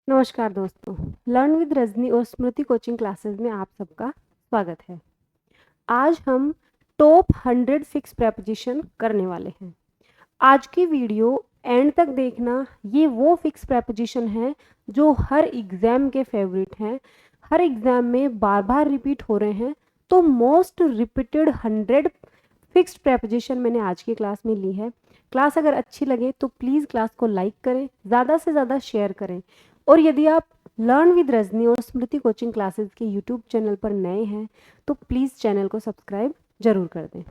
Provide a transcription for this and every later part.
नमस्कार दोस्तों, learn with Rajni और स्मृति कोचिंग क्लासेस में आप सबका स्वागत है। आज हम टॉप 100 फिक्स प्रेपोजिशन करने वाले हैं। आज की वीडियो एंड तक देखना। ये वो फिक्स प्रेपोजिशन है जो हर एग्जाम के फेवरेट हैं, हर एग्जाम में बार बार रिपीट हो रहे हैं। तो मोस्ट रिपीटेड 100 फिक्स्ड प्रेपोजिशन मैंने आज की क्लास में ली है। क्लास अगर अच्छी लगे तो प्लीज़ क्लास को लाइक करें, ज़्यादा से ज़्यादा शेयर करें। और यदि आप लर्न विद रजनी और स्मृति कोचिंग क्लासेस के यूट्यूब चैनल पर नए हैं तो प्लीज़ चैनल को सब्सक्राइब जरूर कर दें।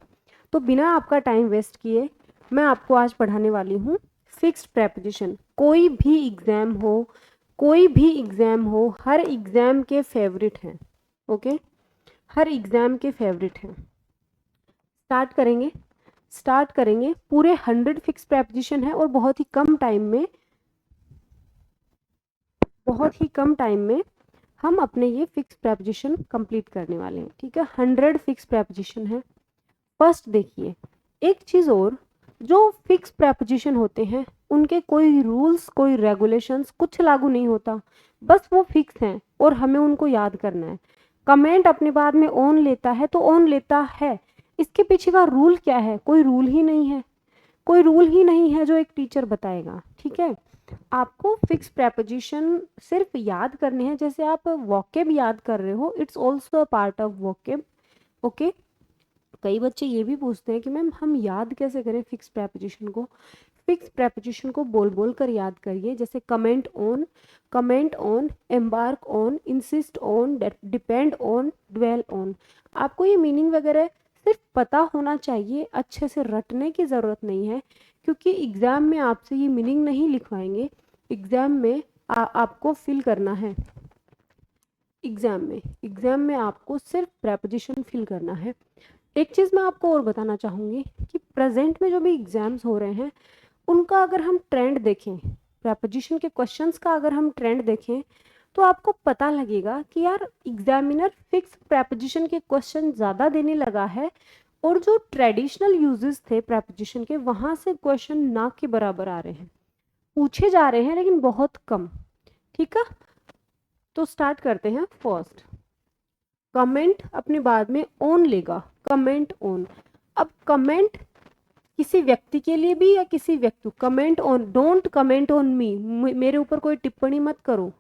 तो बिना आपका टाइम वेस्ट किए मैं आपको आज पढ़ाने वाली हूँ फिक्स्ड प्रेपोजिशन। कोई भी एग्ज़ाम हो, कोई भी एग्ज़ाम हो, हर एग्ज़ाम के फेवरेट हैं। ओके, हर एग्ज़ाम के फेवरेट हैं। स्टार्ट करेंगे। पूरे 100 फिक्स प्रेपोजिशन है और बहुत ही कम टाइम में हम अपने ये फिक्स प्रेपोजिशन कंप्लीट करने वाले हैं। ठीक है, 100 फिक्स प्रेपोजिशन है। फर्स्ट देखिए, एक चीज़ और, जो फिक्स प्रेपोजिशन होते हैं उनके कोई रूल्स, कोई रेगुलेशंस कुछ लागू नहीं होता, बस वो फिक्स हैं और हमें उनको याद करना है। कमेंट अपने बाद में ऑन लेता है तो ऑन लेता है, इसके पीछे का रूल क्या है? कोई रूल ही नहीं है, कोई रूल ही नहीं है जो एक टीचर बताएगा। ठीक है, आपको फिक्स प्रेपोजिशन सिर्फ याद करने हैं, जैसे आप वोकेब याद कर रहे हो, it's also a part of vocab. Okay, कई बच्चे ये भी पूछते हैं कि मैम हम याद कैसे करें फिक्स प्रेपोजिशन को? फिक्स प्रेपोजिशन को बोल बोल कर याद करिए, जैसे comment on, embark on, insist on, depend on, dwell on. आपको ये मीनिंग वगैरह सिर्फ पता होना चाहिए, अच्छे से रटने की ज़रूरत नहीं है, क्योंकि एग्ज़ाम में आपसे ये मीनिंग नहीं लिखवाएंगे। एग्ज़ाम में आपको फिल करना है। एग्ज़ाम में आपको सिर्फ प्रेपोजिशन फिल करना है। एक चीज़ मैं आपको और बताना चाहूँगी कि प्रेजेंट में जो भी एग्ज़ाम्स हो रहे हैं उनका अगर हम ट्रेंड देखें, प्रेपोजिशन के क्वेश्चंस का अगर हम ट्रेंड देखें तो आपको पता लगेगा कि यार एग्जामिनर फिक्स प्रेपोजिशन के क्वेश्चन ज़्यादा देने लगा है और जो ट्रेडिशनल यूजेस थे प्रेपोजिशन के, वहाँ से क्वेश्चन ना के बराबर आ रहे हैं, पूछे जा रहे हैं लेकिन बहुत कम। ठीक है, तो स्टार्ट करते हैं। फर्स्ट, कमेंट अपने बाद में ऑन लेगा, कमेंट ऑन। अब कमेंट किसी व्यक्ति के लिए भी या किसी व्यक्ति, comment on, don't comment on me, मेरे ऊपर कोई टिप्पणी मत करो।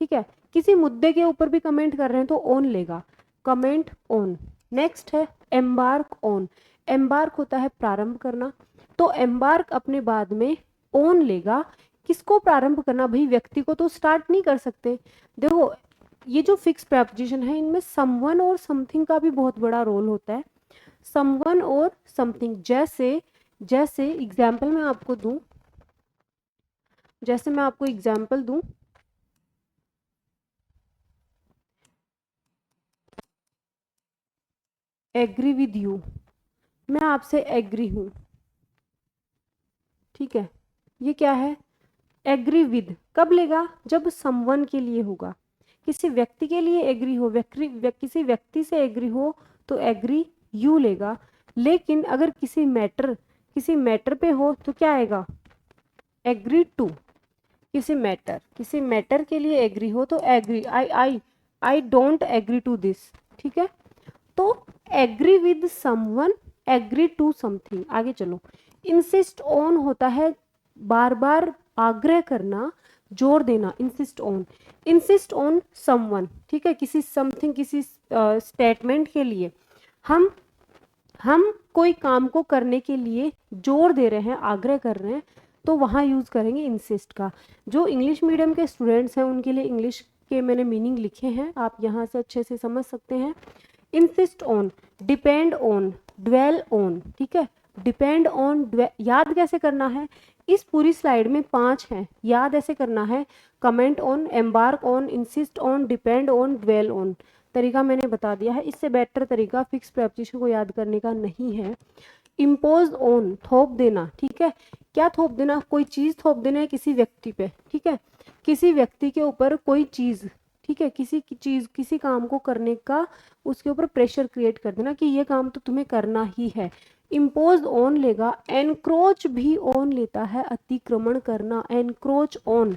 ठीक है, किसी मुद्दे के ऊपर भी कमेंट कर रहे हैं तो ऑन लेगा, कमेंट ऑन। नेक्स्ट है एम्बार्क ऑन। एम्बार्क होता है प्रारंभ करना, तो एम्बार्क अपने बाद में ऑन लेगा। किसको प्रारंभ करना? भाई व्यक्ति को तो स्टार्ट नहीं कर सकते। देखो, ये जो फिक्स प्रेपोजिशन है इनमें समवन और समथिंग का भी बहुत बड़ा रोल होता है। समवन और समथिंग, जैसे एग्जाम्पल मैं आपको दूं, एग्री विद यू, मैं आपसे एग्री हूं। ठीक है, ये क्या है? एग्री विद कब लेगा? जब समवन के लिए होगा, किसी व्यक्ति के लिए एग्री हो, किसी व्यक्ति से एग्री हो तो एग्री यू लेगा। लेकिन अगर किसी मैटर पे हो तो क्या आएगा? Agree to. किसी मैटर के लिए एग्री हो तो agree, I don't agree to this. ठीक है, तो agree with someone, agree to something. आगे चलो, इंसिस्ट ऑन होता है बार बार आग्रह करना, जोर देना, इंसिस्ट ऑन समवन। ठीक है, किसी समथिंग, किसी स्टेटमेंट के लिए हम कोई काम को करने के लिए जोर दे रहे हैं, आग्रह कर रहे हैं, तो वहाँ यूज करेंगे इंसिस्ट का। जो इंग्लिश मीडियम के स्टूडेंट्स हैं उनके लिए इंग्लिश के मैंने मीनिंग लिखे हैं, आप यहाँ से अच्छे से समझ सकते हैं। Insist on, depend on, dwell on. ठीक है, डिपेंड ऑन, याद कैसे करना है? इस पूरी स्लाइड में 5 हैं, याद ऐसे करना है। Comment on, embark on, insist on, depend on, dwell on. तरीका मैंने बता दिया है, इससे बेटर तरीका फिक्स प्रेपोजिशन को याद करने का नहीं है। इम्पोज ऑन, थोप देना। ठीक है, क्या थोप देना? कोई चीज थोप देना है किसी व्यक्ति पे। ठीक है, किसी व्यक्ति के ऊपर कोई चीज, ठीक है, किसी काम को करने का उसके ऊपर प्रेशर क्रिएट कर देना कि ये काम तो तुम्हें करना ही है। इम्पोज ऑन लेगा। एनक्रोच भी ऑन लेता है, अतिक्रमण करना, एनक्रोच ऑन।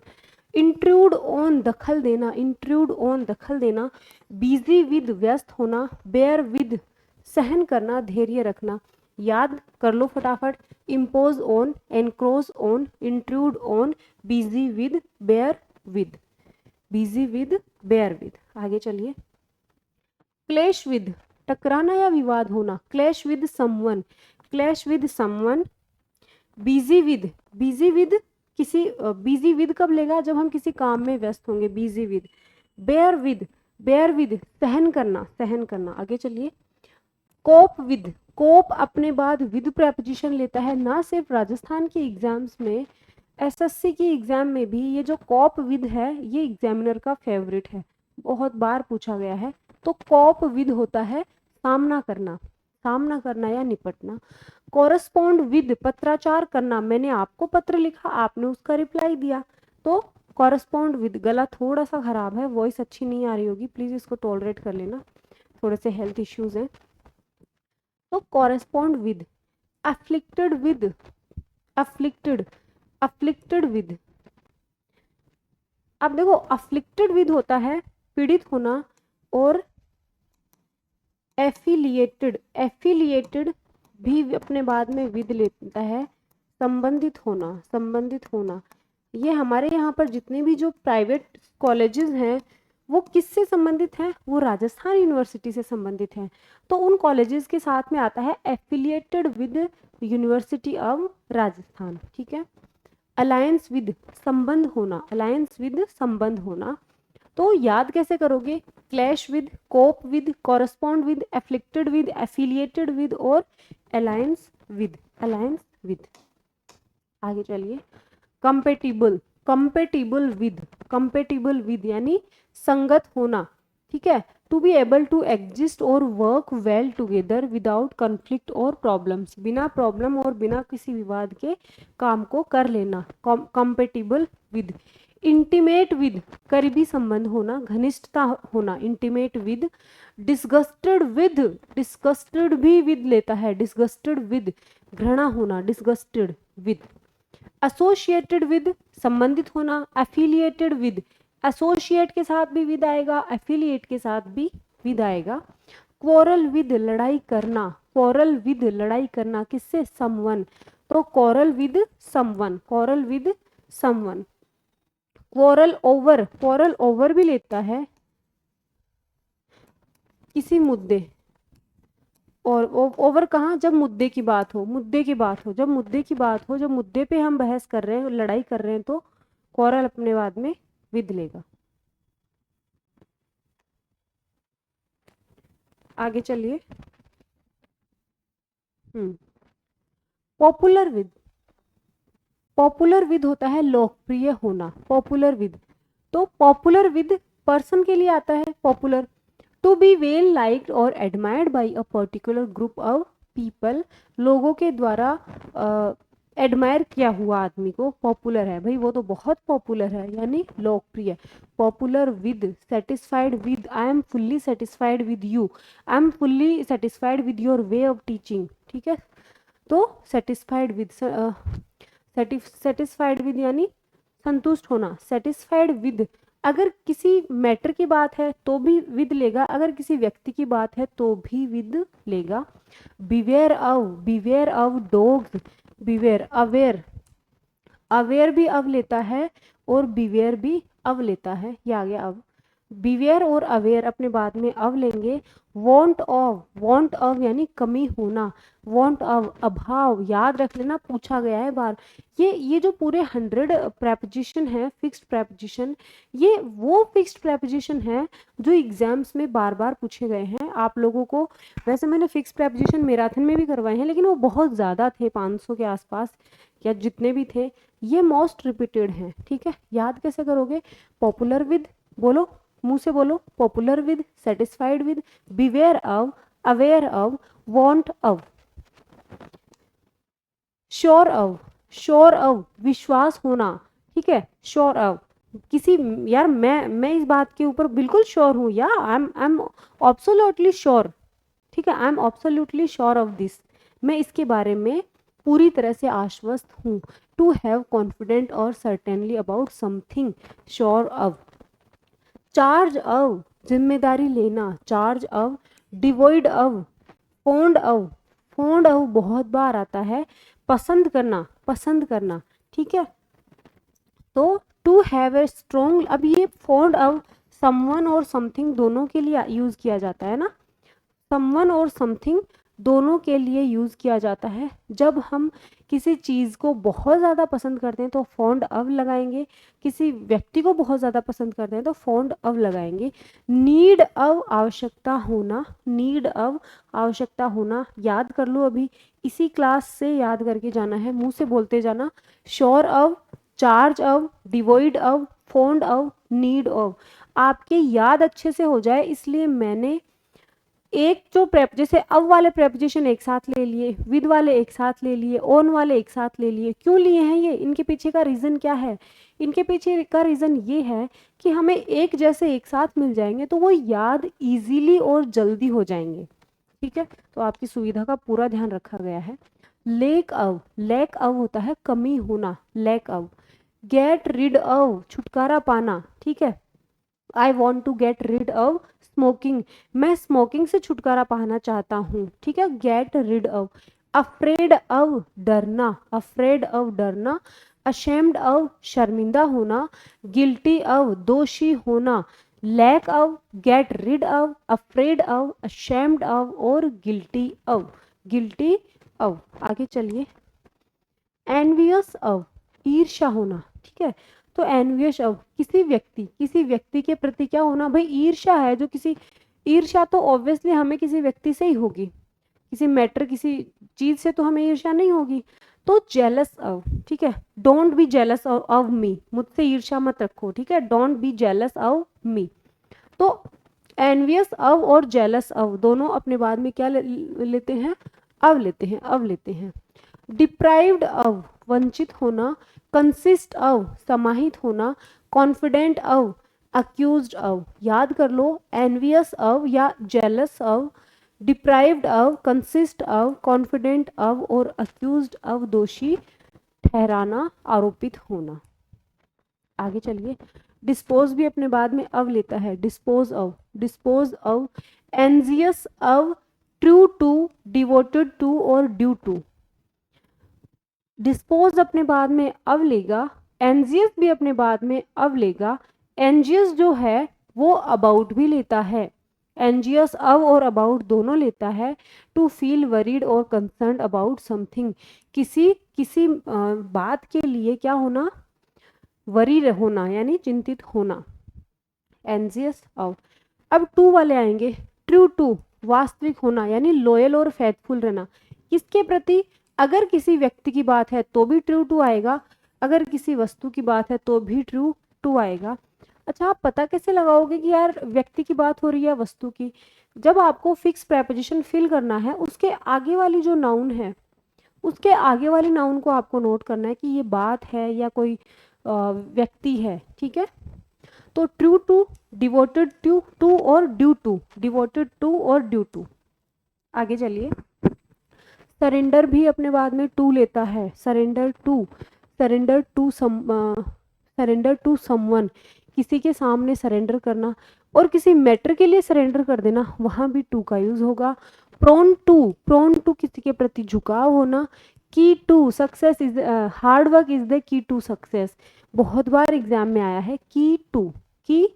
इंट्रूड ऑन दखल देना, इंट्रूड ऑन दखल देना, बिजी विद व्यस्त होना, बेयर विद सहन करना, धैर्य रखना। याद कर लो फटाफट, impose on, encroach on, intrude on, busy with, bear with, busy with, bear with. आगे चलिए, क्लैश विद टकराना या विवाद होना, clash with someone, clash with someone, busy with, busy with किसी, बिजी विद कब लेगा, जब हम किसी काम में व्यस्त होंगे, busy with. Bear with, bear with सहन करना, सहन करना। आगे चलिए, कोप विद, कोप अपने बाद विद प्रेपोजिशन लेता है। ना सिर्फ राजस्थान के एग्जाम्स में, एसएससी की एग्जाम में भी ये जो कॉप विद है ये एग्जामिनर का फेवरेट है, बहुत बार पूछा गया है। तो कॉप विद होता है सामना करना, सामना करना या निपटना। कॉरस्पॉन्ड विद पत्राचार करना, मैंने आपको पत्र लिखा, आपने उसका रिप्लाई दिया, तो कॉरस्पॉन्ड विद। गला थोड़ा सा खराब है, वॉइस अच्छी नहीं आ रही होगी, प्लीज इसको टॉलरेट कर लेना, थोड़े से हेल्थ इश्यूज हैं। तो correspond with, afflicted with, afflicted, afflicted with. अब देखो अफ्लिक्टेड विद होता है पीड़ित होना, और एफिलिएटेड, एफिलिएटेड भी अपने बाद में विद लेता है, संबंधित होना, संबंधित होना। ये हमारे यहाँ पर जितने भी जो प्राइवेट कॉलेजेस हैं वो किससे संबंधित हैं, वो राजस्थान यूनिवर्सिटी से संबंधित हैं। तो उन कॉलेजेस के साथ में आता है affiliated with university of Rajasthan, ठीक है। अलायंस विद संबंध होना, अलायंस विद संबंध होना। तो याद कैसे करोगे, clash with, cope with, correspond with, afflicted with, affiliated with और अलायंस विद, अलायंस विद। आगे चलिए, compatible, compatible with, compatible with यानी संगत होना, ठीक है। To be able to exist और work well together without conflict और प्रॉब्लम्स, बिना प्रॉब्लम और बिना किसी विवाद के काम को कर लेना, कंपेटिबल विद। इंटीमेट विद करीबी संबंध होना, घनिष्ठता होना, intimate with. Disgusted with, disgusted भी विद लेता है, डिस्गस्टेड विद घृणा होना, डिस्गस्टेड विद। एसोसिएटेड विद संबंधित होना, एफिलिएटेड विद, एसोसिएट के साथ भी विद आएगा, एफिलिएट के साथ भी विद आएगा। क्वारल विद लड़ाई करना, क्वारल विद लड़ाई करना, किससे, समवन, तो quarrel with someone, quarrel with someone. Quarrel over, quarrel over भी लेता है किसी मुद्दे, और ओवर कहाँ, जब मुद्दे की बात हो, मुद्दे की बात हो, जब मुद्दे की बात हो, जब मुद्दे पे हम बहस कर रहे हैं, लड़ाई कर रहे हैं, तो क्वारल अपने बाद में विद लेगा। आगे चलिए, पॉपुलर विद, पॉपुलर विद होता है लोकप्रिय होना, पॉपुलर विद। तो पॉपुलर विद पर्सन के लिए आता है popular. To be well liked और admired by a particular group of people, लोगों के द्वारा एडमायर किया हुआ आदमी को पॉपुलर है, भाई वो तो बहुत पॉपुलर है, यानी लोकप्रिय। Popular with, satisfied with, I am fully satisfied with you, I am fully satisfied with your way of teaching, ठीक है। तो सेटिस्फाइड विद, सेटिस्फाइड विद यानी संतुष्ट होना, सेटिस्फाइड विद। अगर किसी मैटर की बात है तो भी विद लेगा, अगर किसी व्यक्ति की बात है तो भी विद लेगा। Beware of, beware of dogs, beware, aware, aware भी अब लेता है और बिवेयर भी अब लेता है, ये आ गया अब। बिवेयर और अवेयर अपने बाद में अब लेंगे। वॉन्ट ऑफ, वॉन्ट ऑफ यानी कमी होना, वॉन्ट ऑफ अभाव, याद रख लेना, पूछा गया है बार। ये जो पूरे 100 प्रेपोजिशन है, फिक्स्ड प्रेपोजिशन, ये वो फिक्स्ड प्रेपोजिशन है जो एग्जाम्स में बार बार पूछे गए हैं आप लोगों को। वैसे मैंने फिक्स्ड प्रेपोजिशन मैराथन में भी करवाए हैं, लेकिन वो बहुत ज़्यादा थे, 500 के आसपास या जितने भी थे, ये मोस्ट रिपीटेड हैं, ठीक है। याद कैसे करोगे, पॉपुलर विद, बोलो मुंह से बोलो, popular with, satisfied with, beware of, aware of, want of, sure of, sure of विश्वास होना, ठीक है, श्योर ऑफ किसी, यार मैं इस बात के ऊपर बिल्कुल श्योर हूँ, या आई एम एब्सोल्युटली श्योर, ठीक है, I am absolutely sure of this, मैं इसके बारे में पूरी तरह से आश्वस्त हूँ। टू हैव कॉन्फिडेंट और certainly about something, sure of. Charge of जिम्मेदारी लेना, charge of, devoid of, fond of, fond of बहुत बार आता है, पसंद करना, पसंद करना, ठीक है। तो टू हैव ए स्ट्रॉन्ग, अब ये फॉन्ड ऑफ समवन और समथिंग दोनों के लिए यूज किया जाता है ना, समवन और समथिंग दोनों के लिए यूज किया जाता है। जब हम किसी चीज को बहुत ज्यादा पसंद करते हैं तो फॉन्ड ऑफ लगाएंगे, किसी व्यक्ति को बहुत ज्यादा पसंद करते हैं तो फॉन्ड ऑफ लगाएंगे। नीड ऑफ आवश्यकता होना, नीड ऑफ आवश्यकता होना, याद कर लो, अभी इसी क्लास से याद करके जाना है, मुंह से बोलते जाना। Sure of, charge of, devoid of, fond of, need of, आपके याद अच्छे से हो जाए इसलिए मैंने एक जो जैसे अब वाले प्रेपोजिशन एक साथ ले लिए, विद वाले एक साथ ले लिए, ऑन वाले एक साथ ले लिए। क्यों लिए हैं ये, इनके पीछे का रीजन क्या है? इनके पीछे का रीजन ये है कि हमें एक जैसे एक साथ मिल जाएंगे तो वो याद इजीली और जल्दी हो जाएंगे, ठीक है। तो आपकी सुविधा का पूरा ध्यान रखा गया है। लेक ऑफ, लैक ऑफ होता है कमी होना, lack of. Get rid of, छुटकारा पाना, ठीक है। I want to get rid of smoking, मैं स्मोकिंग से छुटकारा पाना चाहता हूँ, ठीक है। Get rid of. Afraid of, डरना, अफ्रेड ऑफ डरना। अशेम्ड ऑफ, शर्मिंदा होना। गिल्टी ऑफ, दोषी होना। Lack of, get rid of, afraid of, ashamed of और गिल्टी ऑफ, गिल्टी ऑफ। आगे चलिए। एनवियस ऑफ, ईर्ष्या होना, ठीक है। तो एनवियस ऑफ, किसी व्यक्ति के प्रति क्या होना, भाई ईर्ष्या है, जो किसी, ईर्ष्या तो ऑब्वियसली हमें किसी व्यक्ति से ही होगी, किसी मैटर, किसी चीज से तो हमें ईर्ष्या नहीं होगी। तो जेलस ऑफ, ठीक है। Don't be jealous of me, मुझसे ईर्ष्या मत रखो, ठीक है। Don't be jealous of me. तो एनवियस ऑफ और जेलस ऑफ दोनों अपने बाद में क्या लेते हैं, अब लेते हैं, अब लेते हैं। डिप्राइव्ड ऑफ, वंचित होना। कंसिस्ट ऑफ, समाहित होना। कॉन्फिडेंट ऑफ, अक्यूज्ड ऑफ, याद कर लो, एनवियस ऑफ या jealous of, deprived of, consist of, confident of और अक्यूज्ड ऑफ दोषी ठहराना, आरोपित होना। आगे चलिए। डिस्पोज भी अपने बाद में अब लेता है, dispose of, dispose of. Anxious of, true to, devoted to और ड्यू टू। डिस्पोज अपने बाद में अब लेगा, एनजियस भी अपने बाद में अब लेगा। एनजियस जो है वो अबाउट भी लेता है, एनजियस अब और अबाउट दोनों लेता है। टू फील वरीड और कंसर्न अबाउट समथिंग, किसी किसी बात के लिए क्या होना, वरी होना यानी चिंतित होना, एनजियस अब। अब टू वाले आएंगे। ट्रू टू, वास्तविक होना यानी लॉयल और फेथफुल रहना, किसके प्रति, अगर किसी व्यक्ति की बात है तो भी ट्रू टू आएगा, अगर किसी वस्तु की बात है तो भी ट्रू टू आएगा। अच्छा, आप पता कैसे लगाओगे कि यार व्यक्ति की बात हो रही है वस्तु की? जब आपको फिक्स प्रेपोजिशन फिल करना है, उसके आगे वाली जो नाउन है, उसके आगे वाली नाउन को आपको नोट करना है कि ये बात है या कोई व्यक्ति है, ठीक है। तो true to, devoted to, to और ड्यू टू, डिवोटेड टू और ड्यू टू। आगे चलिए। सरेंडर भी अपने बाद में टू लेता है, surrender to, surrender to surrender to someone, किसी के सामने सरेंडर करना और किसी मैटर के लिए सरेंडर कर देना, वहां भी टू का यूज होगा। प्रोन टू किसी के प्रति झुकाव होना। Key to success is, hard work is the key to success, बहुत बार एग्जाम में आया है। Key to, key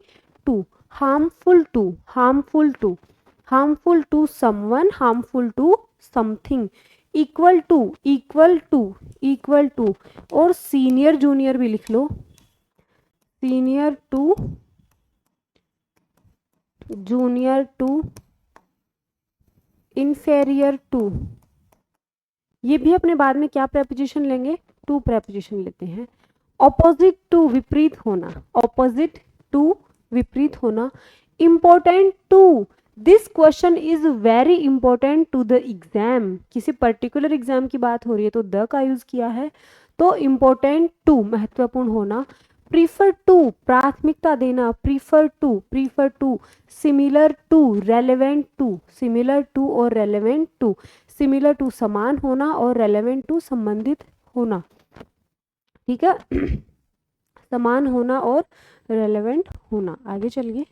to. Harmful to, harmful to, harmful to someone, harmful to something. Equal to, equal to, equal to और senior junior भी लिख लो, senior to, junior to, inferior to. ये भी अपने बाद में क्या प्रेपोजिशन लेंगे, टू प्रेपोजिशन लेते हैं। ऑपोजिट टू, विपरीत होना, ऑपोजिट टू, विपरीत होना। Important to, this question is very important to the exam, किसी पर्टिकुलर एग्जाम की बात हो रही है तो द का यूज किया है, तो इंपॉर्टेंट टू, महत्वपूर्ण होना। प्रीफर टू, प्राथमिकता देना, prefer to, prefer to. Similar to, relevant to, similar to और रेलेवेंट टू। सिमिलर टू समान होना और रेलेवेंट टू संबंधित होना। ठीक है। समान होना और रेलेवेंट होना। आगे चलिए।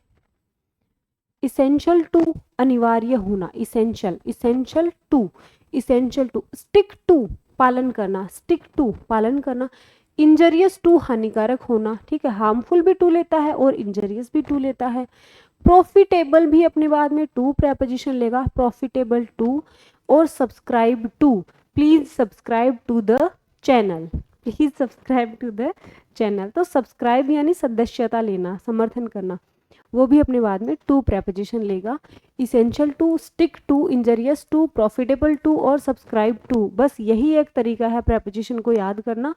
इसेंशियल टू, अनिवार्य होना। Essential, essential to, essential to. Stick to, पालन करना, स्टिक टू, पालन करना। इंजरियस टू, हानिकारक होना, ठीक है। हार्मफुल भी टू लेता है और इंजरियस भी टू लेता है। प्रॉफिटेबल भी अपने बाद में टू प्रेपोजिशन लेगा, प्रॉफिटेबल टू। और subscribe to, please subscribe to the channel, please subscribe to the channel. तो सब्सक्राइब यानी सदस्यता लेना, समर्थन करना, वो भी अपने बाद में टू प्रेपोजिशन लेगा। Essential to, stick to, injurious to, profitable to और सब्सक्राइब टू। बस यही एक तरीका है प्रेपोजिशन को याद करना,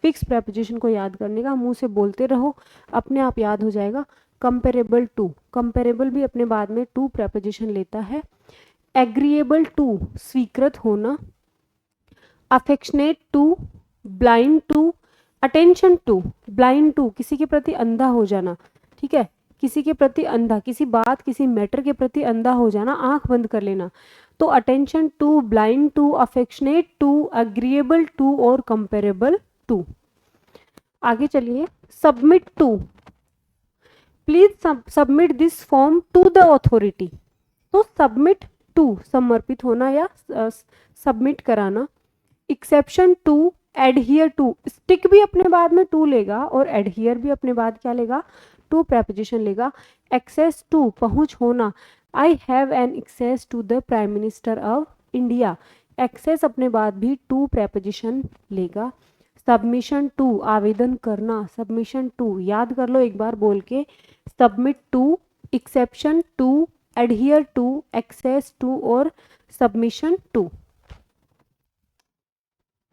फिक्स प्रेपोजिशन को याद करने का। मुंह से बोलते रहो, अपने आप याद हो जाएगा। कंपेरेबल टू, कंपेरेबल भी अपने बाद में टू प्रेपोजिशन लेता है। एग्रीएबल टू, स्वीकृत होना। Affectionate to, blind to. Attention to, blind to, किसी के प्रति अंधा हो जाना, ठीक है। किसी के प्रति अंधा, किसी बात, किसी मैटर के प्रति अंधा हो जाना, आंख बंद कर लेना। तो attention to, blind to, affectionate to, agreeable to और कंपेरेबल टू। आगे चलिए। Submit to, please submit this form to the authority. तो सबमिट टू, समर्पित होना या सबमिट कराना। Exception to, adhere to. Stick भी अपने बाद में टू लेगा और एडहियर भी अपने बाद क्या लेगा, टू प्रेपोजिशन लेगा। एक्सेस टू, पहुंच होना। I have an access to the prime minister of India. Access अपने बाद भी टू प्रेपोजिशन लेगा। सबमिशन टू, आवेदन करना, सबमिशन टू, याद कर लो एक बार बोल के। Submit to, exception to, adhere to, access to और सबमिशन टू।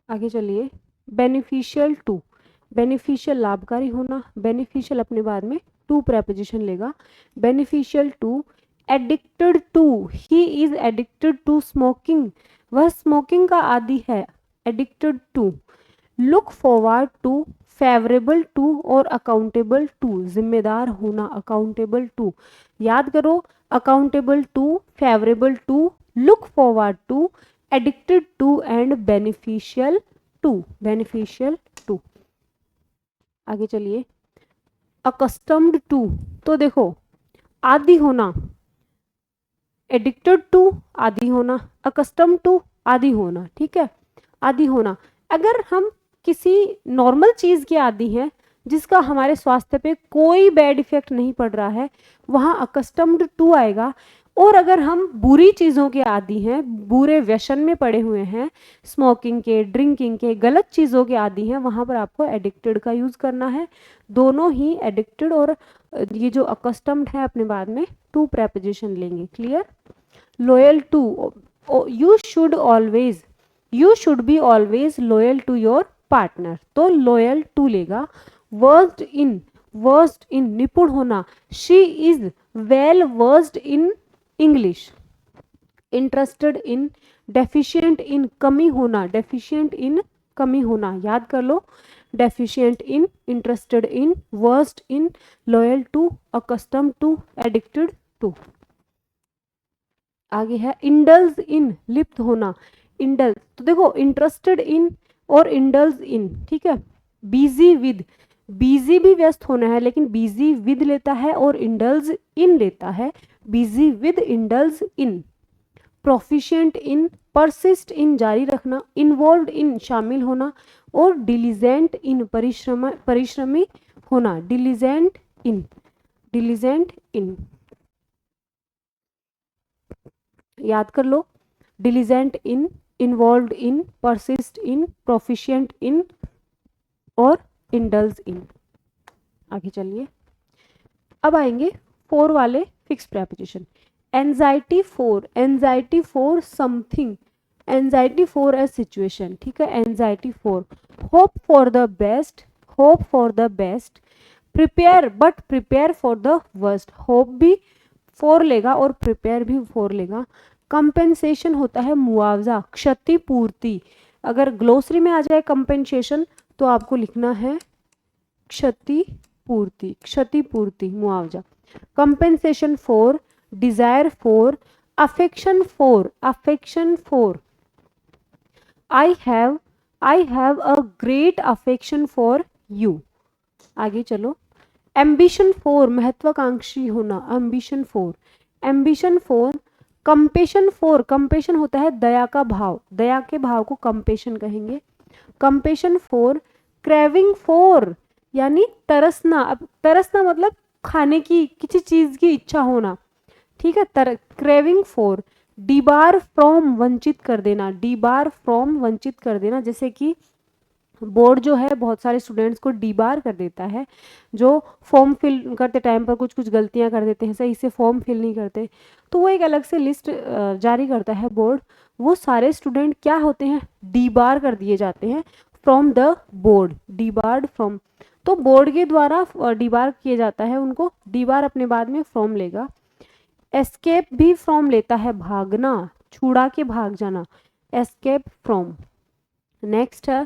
आगे चलिए। बेनिफिशियल टू, बेनिफिशियल लाभकारी होना। बेनिफिशियल अपने बाद में टू प्रेपोजिशन लेगा। Beneficial to. Addicted to, he is addicted to smoking, वह स्मोकिंग का आदी है। Addicted to. Look forward to, favourable to और अकाउंटेबल टू, जिम्मेदार होना, अकाउंटेबल टू। याद करो, accountable to, favourable to, look forward to, addicted to and beneficial to, beneficial to. आगे चलिए। अकस्टम्ड टू, तो देखो आदि होना। एडिक्टेड टू, आदि होना। अकस्टम्ड टू, आदि होना, ठीक है। आदि होना, अगर हम किसी नॉर्मल चीज के आदि हैं जिसका हमारे स्वास्थ्य पे कोई बैड इफेक्ट नहीं पड़ रहा है, वहां अकस्टम्ड टू आएगा। और अगर हम बुरी चीजों के आदी हैं, बुरे व्यसन में पड़े हुए हैं, स्मोकिंग के, ड्रिंकिंग के, गलत चीजों के आदी हैं, वहां पर आपको एडिक्टेड का यूज करना है। दोनों ही एडिक्टेड और ये जो अकस्टम्ड है अपने बाद में टू प्रेपोजिशन लेंगे। Clear. Loyal to, you should always, you should be always loyal to your partner, तो लॉयल टू लेगा। वर्स्ड इन, वर्स्ड इन, निपुण होना। She is well versed in English. Interested in, deficient in, कमी होना, deficient in, कमी होना, याद कर लो। Deficient in, interested in, versed in, loyal to, accustom to, addicted to. आगे है इंडल्ज इन, लिप्त होना। इंडल्ज, तो देखो इंटरेस्टेड इन और इंडल्ज इन, ठीक है। बिजी विद, बिजी भी व्यस्त होना है लेकिन बिजी विद लेता है और इंडल्ज इन लेता है। Busy with, indulge in. Proficient in, persist इन, जारी रखना। इन्वॉल्व इन, शामिल होना। और डिलीजेंट इन, परिश्रमी होना। डिलीजेंट इन, डिलीजेंट इन, याद कर लो। Diligent in, involve in, persist in, proficient in और इंडल्ज इन। आगे चलिए। अब आएंगे फोर वाले fix preposition. Anxiety for, anxiety for something, anxiety for a situation, ठीक है। Anxiety for. Hope for the best, hope for the best. Prepare, but prepare for the worst, hope भी for लेगा और प्रिपेयर भी for लेगा। Compensation होता है मुआवजा, क्षतिपूर्ति। अगर ग्लोसरी में आ जाए कंपेंसेशन तो आपको लिखना है क्षतिपूर्ति, क्षतिपूर्ति, मुआवजा। Compensation for, desire for, affection for, affection for. I have I have a great affection for you. आगे चलो, एम्बिशन फॉर, महत्वाकांक्षी होना, ambition for, ambition for, compassion for, compassion होता है दया का भाव, दया के भाव को कंपेशन कहेंगे, कंपेशन फॉर, क्रेविंग फॉर यानी तरसना, अब तरसना मतलब खाने की, किसी चीज की इच्छा होना, ठीक है, क्रेविंग फॉर, डिबार फ्रॉम, वंचित कर देना, डिबार फ्रॉम, वंचित कर देना, जैसे कि बोर्ड जो है बहुत सारे स्टूडेंट्स को डिबार कर देता है, जो फॉर्म फिल करते टाइम पर कुछ कुछ गलतियां कर देते हैं, सही से फॉर्म फिल नहीं करते, तो वो एक अलग से लिस्ट जारी करता है बोर्ड, वो सारे स्टूडेंट क्या होते हैं, डिबार कर दिए जाते हैं from the board, debarred from, तो बोर्ड के द्वारा डिबार किया जाता है उनको, डिबार अपने बाद में फ्रॉम लेगा। एस्केप भी फ्रॉम लेता है भागना, छुड़ा के भाग जाना, एस्केप फ्रॉम। नेक्स्ट है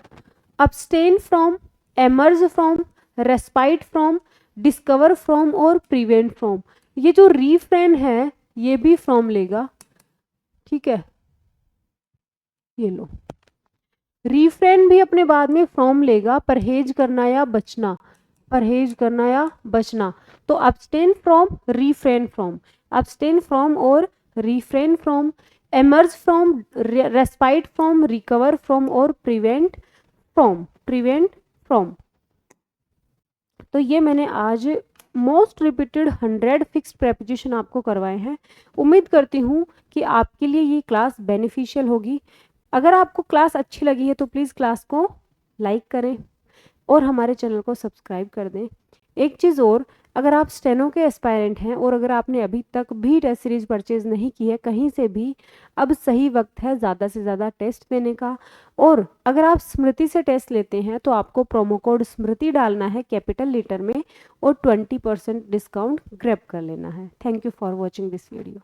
abstain from, emerge from, respite from, discover from और prevent from। ये जो refrain है ये भी from लेगा, ठीक है, ये लो, refrain भी अपने बाद में from लेगा, परहेज करना या बचना, परहेज करना या बचना, तो abstain from, refrain from, abstain from और refrain from, emerge from, respite from, recover from और prevent फ्रॉम, प्रिवेंट फ्रॉम। तो ये मैंने आज मोस्ट रिपीटेड 100 फिक्स्ड प्रेपोजिशन आपको करवाए हैं। उम्मीद करती हूँ कि आपके लिए ये क्लास बेनिफिशियल होगी। अगर आपको क्लास अच्छी लगी है तो प्लीज़ क्लास को लाइक करें और हमारे चैनल को सब्सक्राइब कर दें। एक चीज़ और, अगर आप स्टेनो के एस्पायरेंट हैं और अगर आपने अभी तक भी टेस्ट सीरीज परचेज नहीं की है कहीं से भी, अब सही वक्त है ज़्यादा से ज़्यादा टेस्ट देने का। और अगर आप स्मृति से टेस्ट लेते हैं तो आपको प्रोमो कोड स्मृति डालना है कैपिटल लेटर में और 20% डिस्काउंट ग्रैब कर लेना है। Thank you for watching this video.